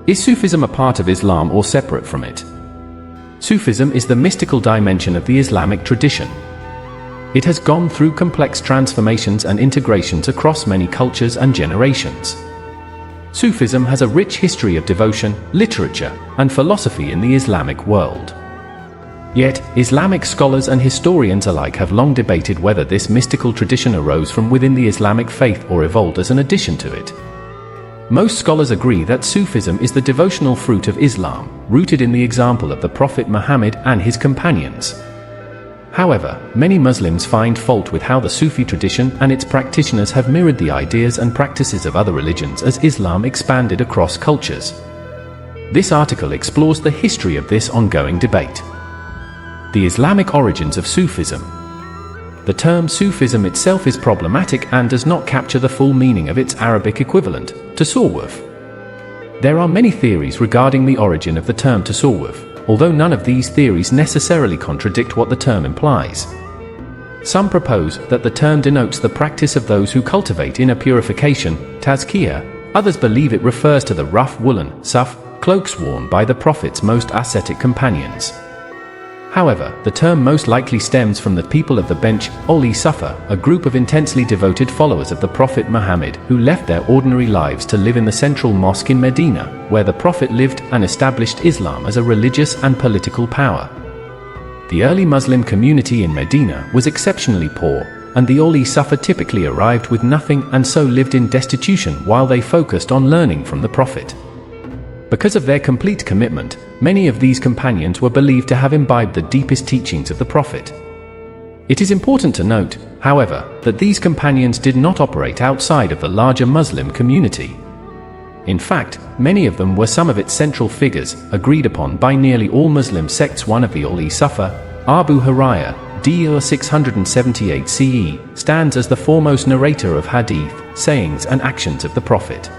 Is Sufism a part of Islam or separate from it? Sufism is the mystical dimension of the Islamic tradition. It has gone through complex transformations and integrations across many cultures and generations. Sufism has a rich history of devotion, literature, and philosophy in the Islamic world. Yet, Islamic scholars and historians alike have long debated whether this mystical tradition arose from within the Islamic faith or evolved as an addition to it. Most scholars agree that Sufism is the devotional fruit of Islam, rooted in the example of the Prophet Muhammad and his companions. However, many Muslims find fault with how the Sufi tradition and its practitioners have mirrored the ideas and practices of other religions as Islam expanded across cultures. This article explores the history of this ongoing debate. The Islamic origins of Sufism. The term Sufism itself is problematic and does not capture the full meaning of its Arabic equivalent, tasawwuf. There are many theories regarding the origin of the term tasawwuf, although none of these theories necessarily contradict what the term implies. Some propose that the term denotes the practice of those who cultivate inner purification, tazkiyah. Others believe it refers to the rough woolen, suf, cloaks worn by the Prophet's most ascetic companions. However, the term most likely stems from the people of the Bench, Oli Sufa, a group of intensely devoted followers of the Prophet Muhammad who left their ordinary lives to live in the central mosque in Medina, where the Prophet lived and established Islam as a religious and political power. The early Muslim community in Medina was exceptionally poor, and the Oli Sufa typically arrived with nothing and so lived in destitution while they focused on learning from the Prophet. Because of their complete commitment, many of these companions were believed to have imbibed the deepest teachings of the Prophet. It is important to note, however, that these companions did not operate outside of the larger Muslim community. In fact, many of them were some of its central figures, agreed upon by nearly all Muslim sects. One of the Oli Sufa, Abu Hurairah, d. 678 CE, stands as the foremost narrator of hadith, sayings and actions of the Prophet.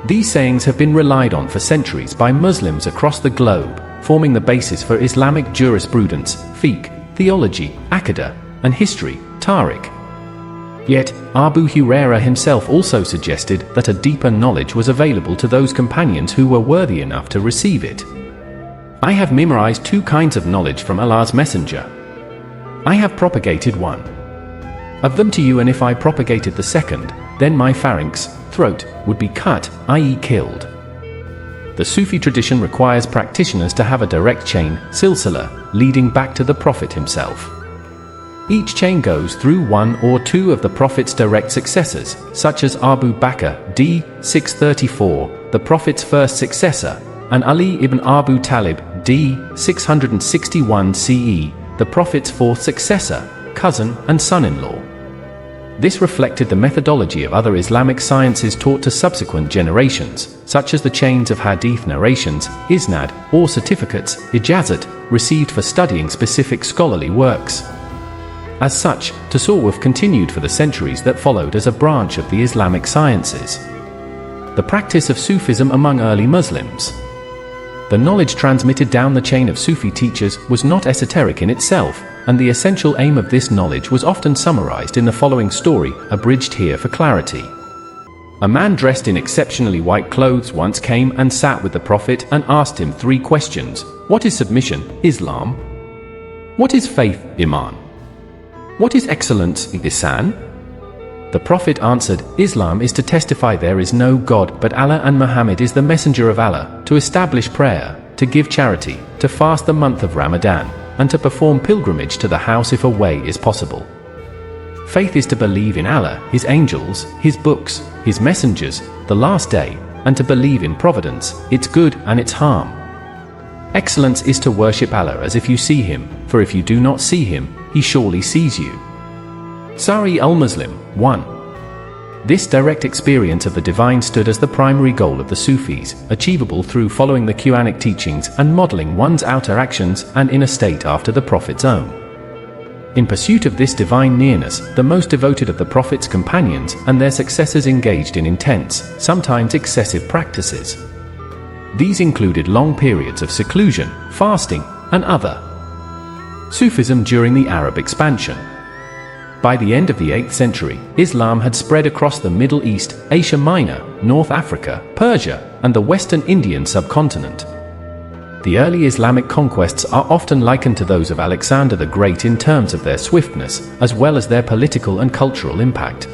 These sayings have been relied on for centuries by Muslims across the globe, forming the basis for Islamic jurisprudence, fiqh, theology, aqidah, and history, tariq. Yet, Abu Hurairah himself also suggested that a deeper knowledge was available to those companions who were worthy enough to receive it. I have memorized 2 kinds of knowledge from Allah's Messenger. I have propagated one of them to you, and if I propagated the second, then my pharynx, throat, would be cut, i.e. killed. The Sufi tradition requires practitioners to have a direct chain, silsila, leading back to the Prophet himself. Each chain goes through one or two of the Prophet's direct successors, such as Abu Bakr, d. 634, the Prophet's first successor, and Ali ibn Abu Talib, d. 661 CE, the Prophet's fourth successor, cousin and son-in-law. This reflected the methodology of other Islamic sciences taught to subsequent generations, such as the chains of hadith narrations, isnad, or certificates, ijazat, received for studying specific scholarly works. As such, tasawwuf continued for the centuries that followed as a branch of the Islamic sciences. The practice of Sufism among early Muslims. The knowledge transmitted down the chain of Sufi teachers was not esoteric in itself, and the essential aim of this knowledge was often summarized in the following story, abridged here for clarity. A man dressed in exceptionally white clothes once came and sat with the Prophet and asked him 3 questions. What is submission? Islam. What is faith? Iman. What is excellence? Ihsan. The Prophet answered, Islam is to testify there is no God but Allah and Muhammad is the messenger of Allah, to establish prayer, to give charity, to fast the month of Ramadan, and to perform pilgrimage to the house if a way is possible. Faith is to believe in Allah, His angels, His books, His messengers, the last day, and to believe in providence, its good and its harm. Excellence is to worship Allah as if you see Him, for if you do not see Him, He surely sees you. Sari al-Muslim, 1. This direct experience of the divine stood as the primary goal of the Sufis, achievable through following the Quranic teachings and modeling one's outer actions and inner state after the Prophet's own. In pursuit of this divine nearness, the most devoted of the Prophet's companions and their successors engaged in intense, sometimes excessive practices. These included long periods of seclusion, fasting, and other. Sufism during the Arab expansion. By the end of the 8th century, Islam had spread across the Middle East, Asia Minor, North Africa, Persia, and the Western Indian subcontinent. The early Islamic conquests are often likened to those of Alexander the Great in terms of their swiftness, as well as their political and cultural impact.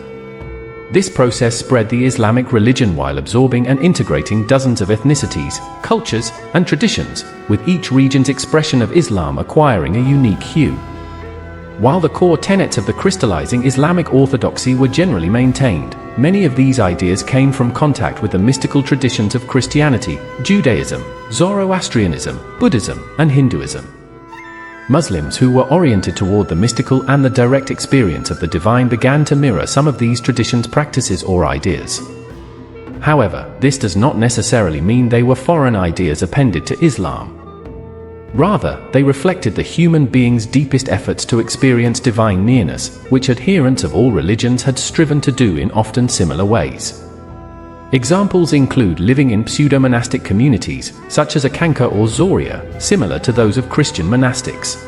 This process spread the Islamic religion while absorbing and integrating dozens of ethnicities, cultures, and traditions, with each region's expression of Islam acquiring a unique hue. While the core tenets of the crystallizing Islamic orthodoxy were generally maintained, many of these ideas came from contact with the mystical traditions of Christianity, Judaism, Zoroastrianism, Buddhism, and Hinduism. Muslims who were oriented toward the mystical and the direct experience of the divine began to mirror some of these traditions' practices or ideas. However, this does not necessarily mean they were foreign ideas appended to Islam. Rather, they reflected the human being's deepest efforts to experience divine nearness, which adherents of all religions had striven to do in often similar ways. Examples include living in pseudo-monastic communities, such as a Kanka or Zoria, similar to those of Christian monastics.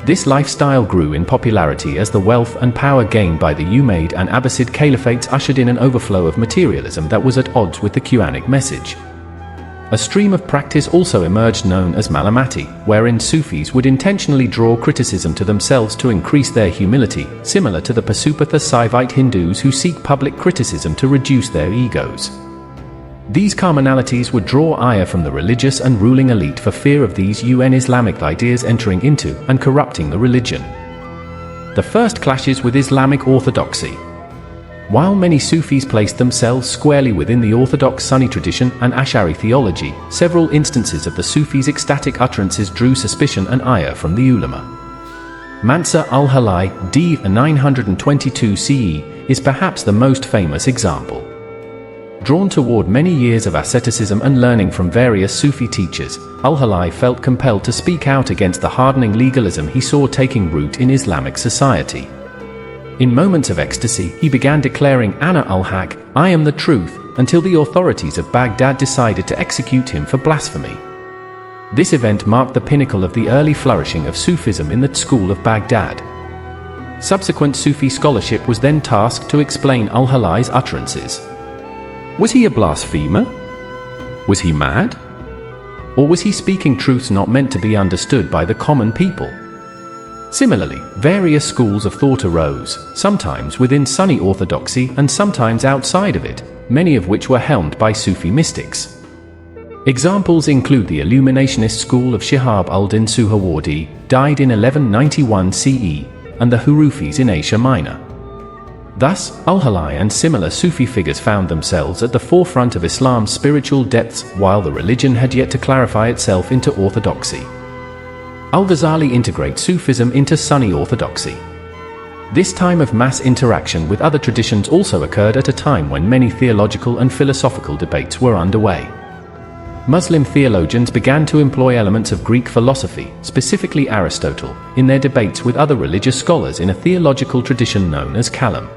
This lifestyle grew in popularity as the wealth and power gained by the Umayyad and Abbasid caliphates ushered in an overflow of materialism that was at odds with the Quranic message. A stream of practice also emerged known as Malamati, wherein Sufis would intentionally draw criticism to themselves to increase their humility, similar to the Pasupatha Saivite Hindus who seek public criticism to reduce their egos. These commonalities would draw ire from the religious and ruling elite for fear of these Islamic ideas entering into and corrupting the religion. The first clashes with Islamic orthodoxy. While many Sufis placed themselves squarely within the orthodox Sunni tradition and Ash'ari theology, several instances of the Sufis' ecstatic utterances drew suspicion and ire from the ulama. Mansur al-Halai, d. 922 CE, is perhaps the most famous example. Drawn toward many years of asceticism and learning from various Sufi teachers, al-Halai felt compelled to speak out against the hardening legalism he saw taking root in Islamic society. In moments of ecstasy, he began declaring Ana al-Haq, I am the truth, until the authorities of Baghdad decided to execute him for blasphemy. This event marked the pinnacle of the early flourishing of Sufism in the school of Baghdad. Subsequent Sufi scholarship was then tasked to explain al-Halai's utterances. Was he a blasphemer? Was he mad? Or was he speaking truths not meant to be understood by the common people? Similarly, various schools of thought arose, sometimes within Sunni orthodoxy and sometimes outside of it, many of which were helmed by Sufi mystics. Examples include the Illuminationist school of Shihab al-Din Suhawardi, died in 1191 CE, and the Hurufis in Asia Minor. Thus, al-Halai and similar Sufi figures found themselves at the forefront of Islam's spiritual depths while the religion had yet to clarify itself into orthodoxy. Al-Ghazali integrates Sufism into Sunni orthodoxy. This time of mass interaction with other traditions also occurred at a time when many theological and philosophical debates were underway. Muslim theologians began to employ elements of Greek philosophy, specifically Aristotle, in their debates with other religious scholars in a theological tradition known as Kalam.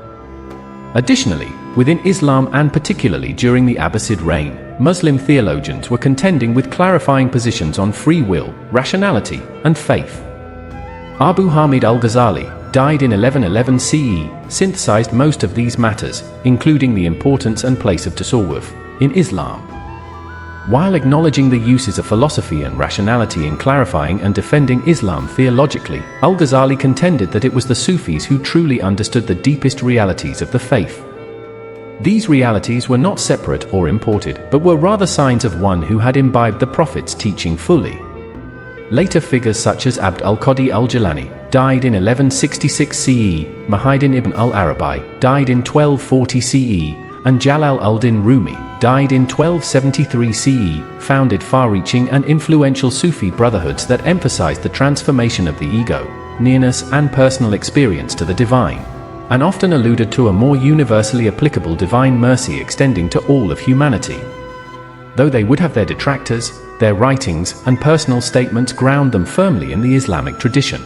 Additionally, within Islam and particularly during the Abbasid reign, Muslim theologians were contending with clarifying positions on free will, rationality, and faith. Abu Hamid al-Ghazali, died in 1111 CE, synthesized most of these matters, including the importance and place of tasawwuf in Islam. While acknowledging the uses of philosophy and rationality in clarifying and defending Islam theologically, al-Ghazali contended that it was the Sufis who truly understood the deepest realities of the faith. These realities were not separate or imported, but were rather signs of one who had imbibed the Prophet's teaching fully. Later figures such as Abd al-Qadir al-Jilani, died in 1166 CE, Muhyiddin ibn al-Arabi, died in 1240 CE, and Jalal al-Din Rumi, died in 1273 CE, founded far-reaching and influential Sufi brotherhoods that emphasized the transformation of the ego, nearness and personal experience to the divine, and often alluded to a more universally applicable divine mercy extending to all of humanity. Though they would have their detractors, their writings and personal statements ground them firmly in the Islamic tradition.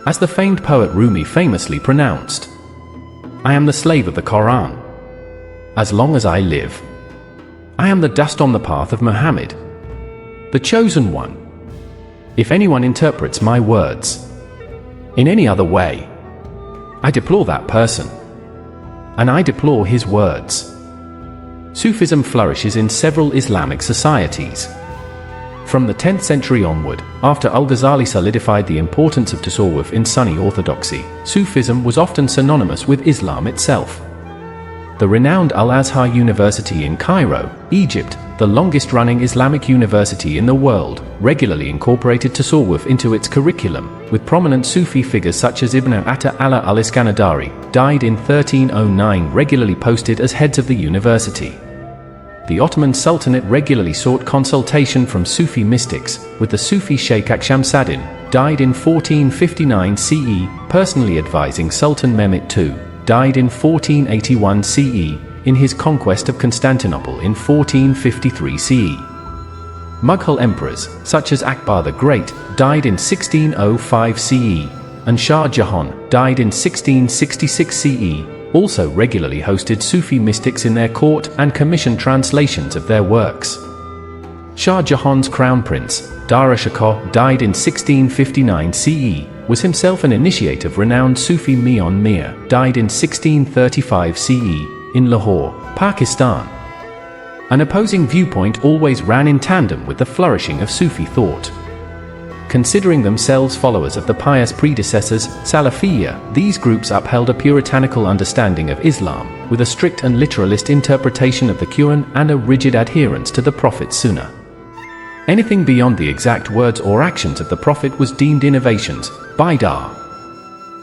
As the famed poet Rumi famously pronounced, I am the slave of the Quran. As long as I live, I am the dust on the path of Muhammad, the chosen one. If anyone interprets my words in any other way, I deplore that person. And I deplore his words. Sufism flourishes in several Islamic societies. From the 10th century onward, after Al-Ghazali solidified the importance of tasawwuf in Sunni orthodoxy, Sufism was often synonymous with Islam itself. The renowned Al-Azhar University in Cairo, Egypt, the longest-running Islamic university in the world, regularly incorporated tasawwuf into its curriculum, with prominent Sufi figures such as Ibn Atta Allah al-Iskandari, died in 1309, regularly posted as heads of the university. The Ottoman Sultanate regularly sought consultation from Sufi mystics, with the Sufi Sheikh Akshamsaddin, died in 1459 CE, personally advising Sultan Mehmet II, died in 1481 CE, in his conquest of Constantinople in 1453 CE. Mughal emperors, such as Akbar the Great, died in 1605 CE, and Shah Jahan, died in 1666 CE, also regularly hosted Sufi mystics in their court and commissioned translations of their works. Shah Jahan's crown prince, Dara Shikoh, died in 1659 CE, was himself an initiate of renowned Sufi Mian Mir, died in 1635 CE, in Lahore, Pakistan. An opposing viewpoint always ran in tandem with the flourishing of Sufi thought. Considering themselves followers of the pious predecessors, Salafiyya, these groups upheld a puritanical understanding of Islam, with a strict and literalist interpretation of the Quran and a rigid adherence to the Prophet's Sunnah. Anything beyond the exact words or actions of the Prophet was deemed innovations, bid'ah.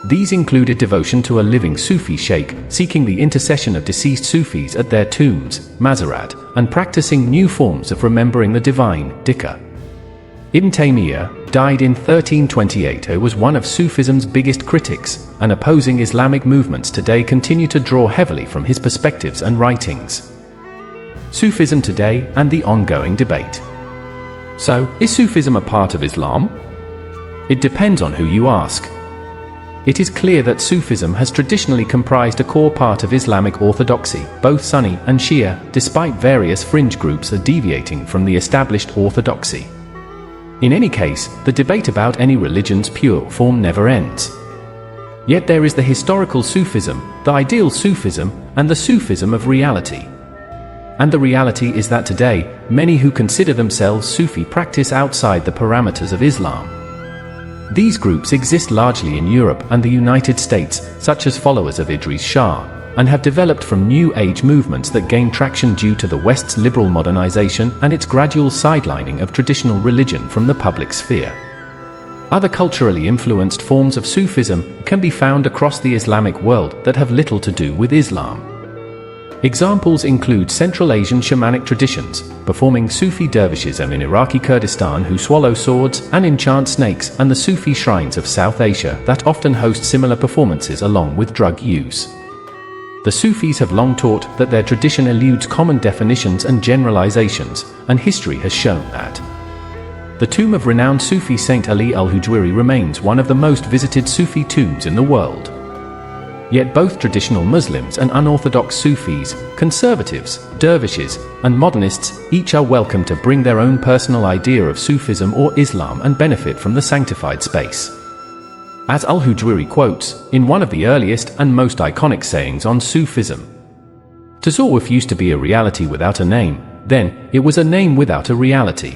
These included devotion to a living Sufi sheikh, seeking the intercession of deceased Sufis at their tombs, mazarat, and practicing new forms of remembering the divine, dhikr. Ibn Taymiyyah, died in 1328, who was one of Sufism's biggest critics, and opposing Islamic movements today continue to draw heavily from his perspectives and writings. Sufism today and the ongoing debate. So, is Sufism a part of Islam? It depends on who you ask. It is clear that Sufism has traditionally comprised a core part of Islamic orthodoxy, both Sunni and Shia, despite various fringe groups are deviating from the established orthodoxy. In any case, the debate about any religion's pure form never ends. Yet there is the historical Sufism, the ideal Sufism, and the Sufism of reality. And the reality is that today, many who consider themselves Sufi practice outside the parameters of Islam. These groups exist largely in Europe and the United States, such as followers of Idris Shah, and have developed from New Age movements that gain traction due to the West's liberal modernization and its gradual sidelining of traditional religion from the public sphere. Other culturally influenced forms of Sufism can be found across the Islamic world that have little to do with Islam. Examples include Central Asian shamanic traditions, performing Sufi dervishism in Iraqi Kurdistan who swallow swords and enchant snakes, and the Sufi shrines of South Asia that often host similar performances along with drug use. The Sufis have long taught that their tradition eludes common definitions and generalizations, and history has shown that. The tomb of renowned Sufi Saint Ali al-Hujwiri remains one of the most visited Sufi tombs in the world. Yet both traditional Muslims and unorthodox Sufis, conservatives, dervishes, and modernists each are welcome to bring their own personal idea of Sufism or Islam and benefit from the sanctified space. As al-Hujwiri quotes, in one of the earliest and most iconic sayings on Sufism, "Tasawwuf used to be a reality without a name, then it was a name without a reality."